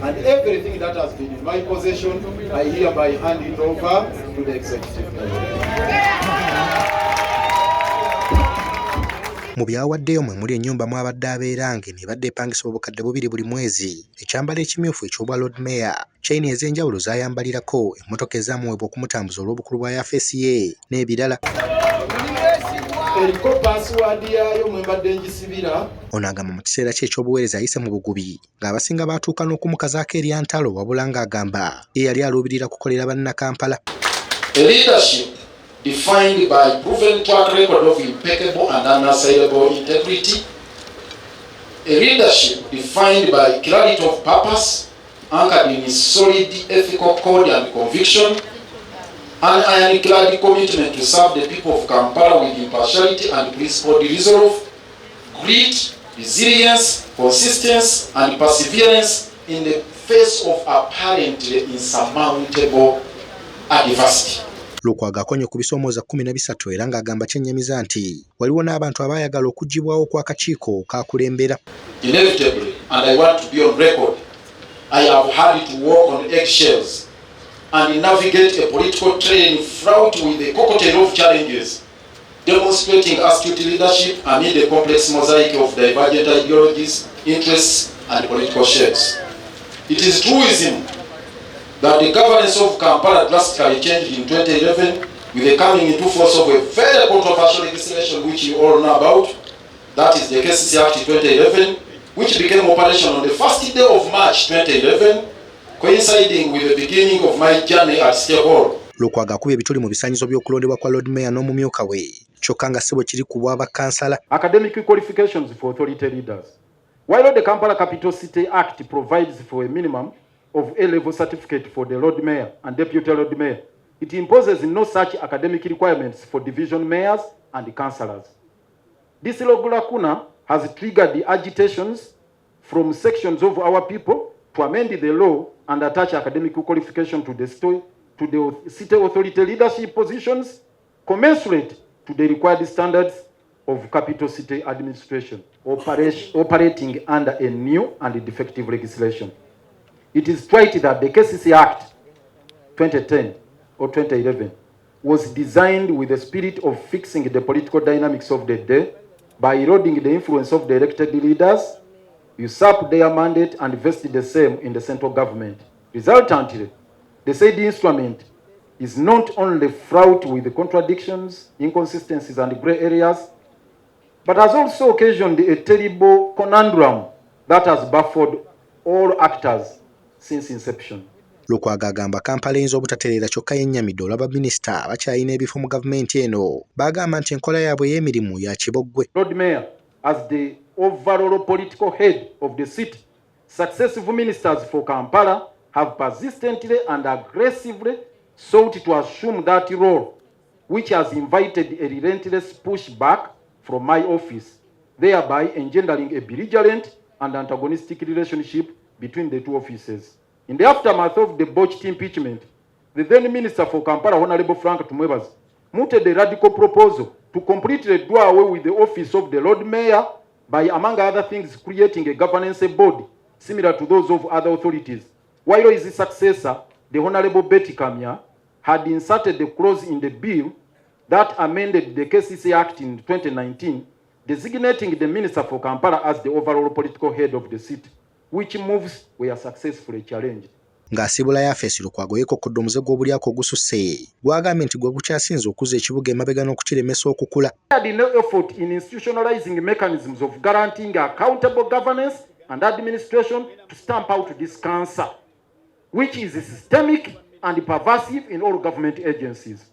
and everything that has been in my possession, I hereby hand it over to the executive committee. Mu byawaddeyo mwe muli ennyumba mwabadde abeera ng'ebadde epangisibwa obukadde bubiri buli mwezi, ekyambalo ekimyufu eky'obwa Lord Mayor, chain ez'enjawulo z'ayambalirako, emmotoka ezaamuweebwa okumutambuza olw'obukulu bwa yafeesi ye n'ebirala. Eriko password yayo mwe mbadde ngisibira. Ono agamba mu kiseera kye eky'obuweereza ayise mu bugubi ng'abasinga baatuuka n'okumukazaako eryantalo wabula ng'agamba ye yali aluubirira kukolera banna Kampala. Leadership defined by proven track record of impeccable and unassailable integrity. A leadership defined by clarity of purpose, anchored in solid ethical code and conviction, an ironclad commitment to serve the people of Kampala with impartiality and principled resolve, grit, resilience, consistency, and perseverance in the face of apparently insurmountable adversity. Lukwago akonye ku bisomooza 13 era ng'agamba kyennyamiza nti waliwo n'abantu abaayagala okuggibwawo kw'akakiiko kaakulembera. Inevitably, and I want to be on record, I have had to walk on eggshells and navigate a political terrain fraught with a cocktail of challenges, demonstrating astute leadership amid a complex mosaic of divergent ideologies, interests, and political shapes. It is truism that the governance of Kampala drastically changed in 2011 with the coming into force of a very controversial legislation which you all know about. That is the KCC Act 2011, which became operational on the first day of March 2011, coinciding with the beginning of my journey at State Hall. Lukwago akubye ebituli mu bisaanyizo by'okulondebwa kwa Lord Mayor n'omumyuka we, kyokka nga si bwe kiri ku bw'abakansala. Academic qualifications for authority leaders. While the Kampala Capital City Act provides for a minimum of A-level certificate for the Lord Mayor and Deputy Lord Mayor, it imposes no such academic requirements for division mayors and councillors. This lacuna has triggered the agitations from sections of our people to amend the law and attach academic qualification to the city authority leadership positions commensurate to the required standards of capital city administration operating under a new and defective legislation. It is right that the KCC Act 2010 or 2011 was designed with the spirit of fixing the political dynamics of the day by eroding the influence of the elected leaders, usurp their mandate and vest the same in the central government. Resultantly, the said instrument is not only fraught with contradictions, inconsistencies, and grey areas, but has also occasioned a terrible conundrum that has baffled all actors since inception. Lukwago agamba Kampala eyinza obutatereera kyokka yennyamidde olwa minisita abakyalina ebifo mu gavumenti eno. Bagamba nti enkola yaabwe ey'emirimu ya kiboggwe. Lord Mayor, as the overall political head of the city, successive ministers for Kampala have persistently and aggressively sought to assume that role, which has invited a relentless pushback from my office, thereby engendering a belligerent and antagonistic relationship between the two offices. In the aftermath of the botched impeachment, the then Minister for Kampala, Honorable Frank Tumwebazi, mooted a radical proposal to completely do away with the office of the Lord Mayor by, among other things, creating a governance body similar to those of other authorities. While his successor, the Honorable Betty Kamya, had inserted a clause in the bill that amended the KCC Act in 2019, designating the Minister for Kampala as the overall political head of the city, which moves were successfully challenged. Ng'asiibula yafeesi Lukwago yeekokkodde omuze gw'obulyako ogususse gw'agambye nti gwe gukyasinze okuzza ekibuga emabega n'okukiremesa okukula. Had no effort in institutionalizing mechanisms of guaranteeing accountable governance and administration to stamp out this cancer, which is systemic and pervasive in all government agencies.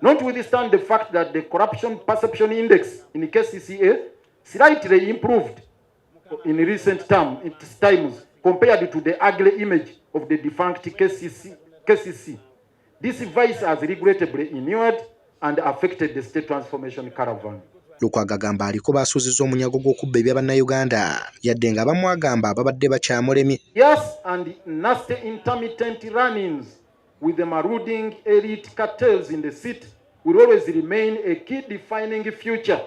Notwithstanding the fact that the corruption perception index in KCCA slightly improved in recent times compared to the ugly image of the defunct KCC. This vice has regrettably inured and affected the state transformation caravan. Lukwago agamba aliko baasuuzizza omunyago gw'okubba ebya bannayuganda yadde nga abamu agamba ababadde bakyamulemye. Yes, and nasty intermittent run-ins with the marauding elite cartels in the city will always remain a key defining feature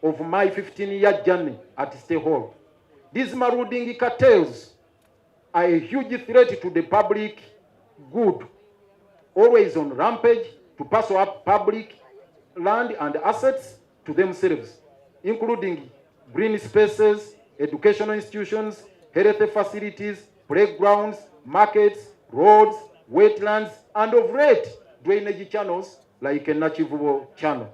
of my 15-year journey at State Hall. These marauding cartels are a huge threat to the public good, always on rampage to parcel up public land and assets to themselves, including green spaces, educational institutions, health facilities, playgrounds, markets, roads, wetlands, and of late, drainage channels like a Nachivubo channel.